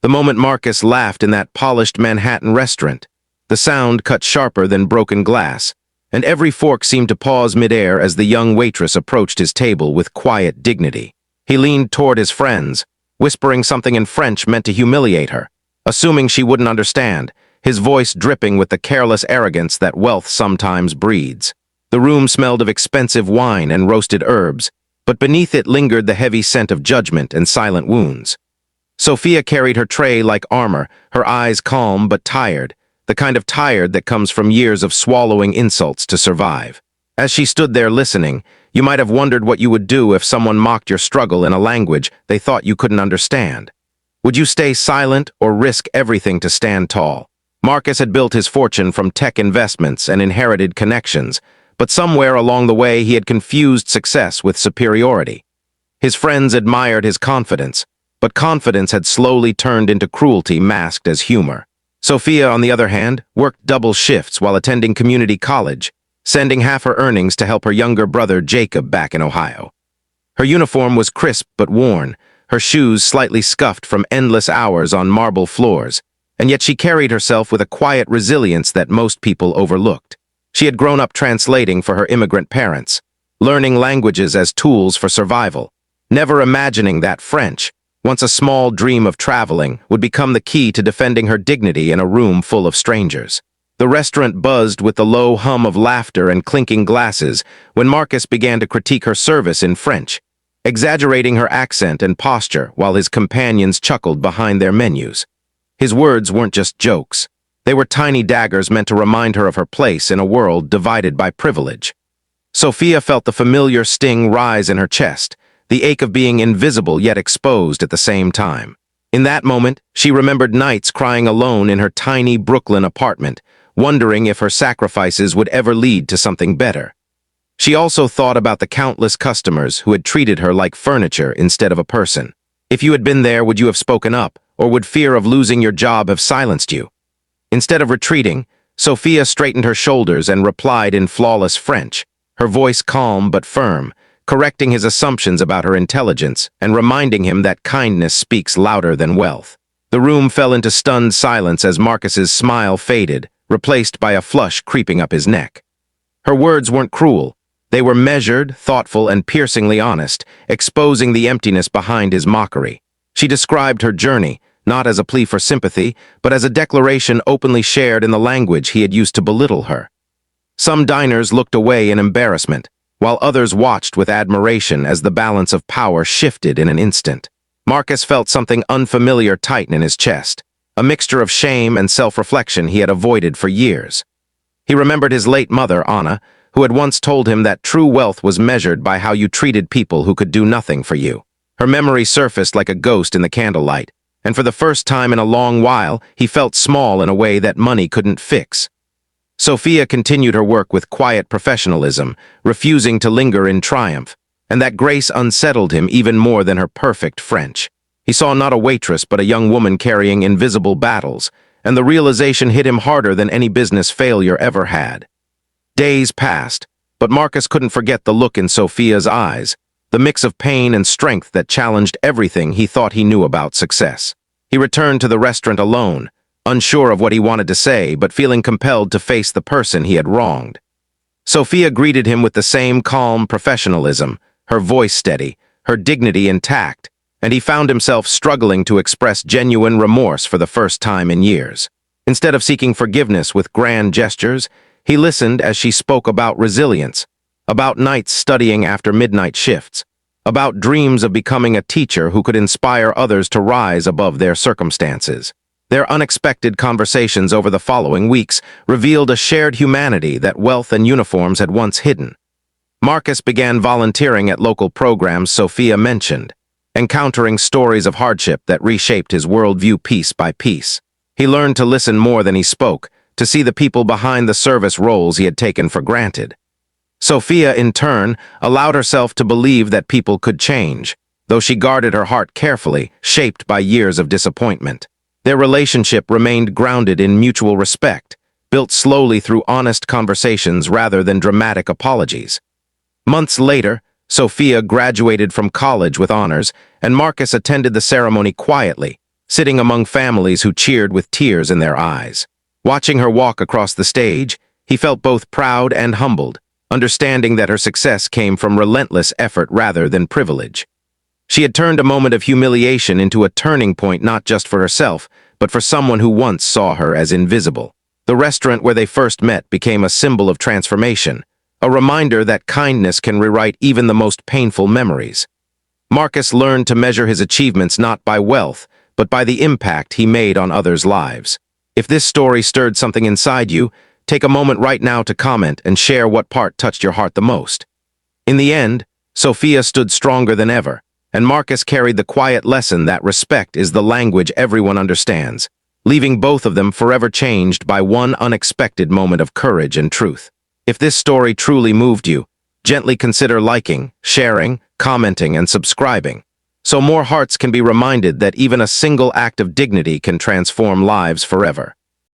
The moment Marcus laughed in that polished Manhattan restaurant, the sound cut sharper than broken glass, and every fork seemed to pause midair as the young waitress approached his table with quiet dignity. He leaned toward his friends, whispering something in French meant to humiliate her, assuming she wouldn't understand, his voice dripping with the careless arrogance that wealth sometimes breeds. The room smelled of expensive wine and roasted herbs, but beneath it lingered the heavy scent of judgment and silent wounds. Sophia carried her tray like armor, her eyes calm but tired, the kind of tired that comes from years of swallowing insults to survive. As she stood there listening, you might have wondered what you would do if someone mocked your struggle in a language they thought you couldn't understand. Would you stay silent or risk everything to stand tall? Marcus had built his fortune from tech investments and inherited connections, but somewhere along the way he had confused success with superiority. His friends admired his confidence, but confidence had slowly turned into cruelty masked as humor. Sophia, on the other hand, worked double shifts while attending community college, sending half her earnings to help her younger brother Jacob back in Ohio. Her uniform was crisp but worn, her shoes slightly scuffed from endless hours on marble floors, and yet she carried herself with a quiet resilience that most people overlooked. She had grown up translating for her immigrant parents, learning languages as tools for survival, never imagining that French, once a small dream of traveling, would become the key to defending her dignity in a room full of strangers. The restaurant buzzed with the low hum of laughter and clinking glasses when Marcus began to critique her service in French, exaggerating her accent and posture while his companions chuckled behind their menus. His words weren't just jokes. They were tiny daggers meant to remind her of her place in a world divided by privilege. Sophia felt the familiar sting rise in her chest, the ache of being invisible yet exposed at the same time. In that moment, she remembered nights crying alone in her tiny Brooklyn apartment, wondering if her sacrifices would ever lead to something better. She also thought about the countless customers who had treated her like furniture instead of a person. If you had been there, would you have spoken up, or would fear of losing your job have silenced you? Instead of retreating, Sophia straightened her shoulders and replied in flawless French, her voice calm but firm, correcting his assumptions about her intelligence and reminding him that kindness speaks louder than wealth. The room fell into stunned silence as Marcus's smile faded, replaced by a flush creeping up his neck. Her words weren't cruel. They were measured, thoughtful, and piercingly honest, exposing the emptiness behind his mockery. She described her journey, not as a plea for sympathy, but as a declaration openly shared in the language he had used to belittle her. Some diners looked away in embarrassment, while others watched with admiration as the balance of power shifted in an instant. Marcus felt something unfamiliar tighten in his chest, a mixture of shame and self-reflection he had avoided for years. He remembered his late mother, Anna, who had once told him that true wealth was measured by how you treated people who could do nothing for you. Her memory surfaced like a ghost in the candlelight, and for the first time in a long while, he felt small in a way that money couldn't fix. Sophia continued her work with quiet professionalism, refusing to linger in triumph, and that grace unsettled him even more than her perfect French. He saw not a waitress but a young woman carrying invisible battles, and the realization hit him harder than any business failure ever had. Days passed, but Marcus couldn't forget the look in Sophia's eyes, the mix of pain and strength that challenged everything he thought he knew about success. He returned to the restaurant alone, unsure of what he wanted to say, but feeling compelled to face the person he had wronged. Sophia greeted him with the same calm professionalism, her voice steady, her dignity intact, and he found himself struggling to express genuine remorse for the first time in years. Instead of seeking forgiveness with grand gestures, he listened as she spoke about resilience, about nights studying after midnight shifts, about dreams of becoming a teacher who could inspire others to rise above their circumstances. Their unexpected conversations over the following weeks revealed a shared humanity that wealth and uniforms had once hidden. Marcus began volunteering at local programs Sophia mentioned, encountering stories of hardship that reshaped his worldview piece by piece. He learned to listen more than he spoke, to see the people behind the service roles he had taken for granted. Sophia, in turn, allowed herself to believe that people could change, though she guarded her heart carefully, shaped by years of disappointment. Their relationship remained grounded in mutual respect, built slowly through honest conversations rather than dramatic apologies. Months later, Sophia graduated from college with honors, and Marcus attended the ceremony quietly, sitting among families who cheered with tears in their eyes. Watching her walk across the stage, he felt both proud and humbled, understanding that her success came from relentless effort rather than privilege. She had turned a moment of humiliation into a turning point not just for herself, but for someone who once saw her as invisible. The restaurant where they first met became a symbol of transformation, a reminder that kindness can rewrite even the most painful memories. Marcus learned to measure his achievements not by wealth, but by the impact he made on others' lives. If this story stirred something inside you, take a moment right now to comment and share what part touched your heart the most. In the end, Sophia stood stronger than ever, and Marcus carried the quiet lesson that respect is the language everyone understands, leaving both of them forever changed by one unexpected moment of courage and truth. If this story truly moved you, gently consider liking, sharing, commenting, and subscribing, so more hearts can be reminded that even a single act of dignity can transform lives forever.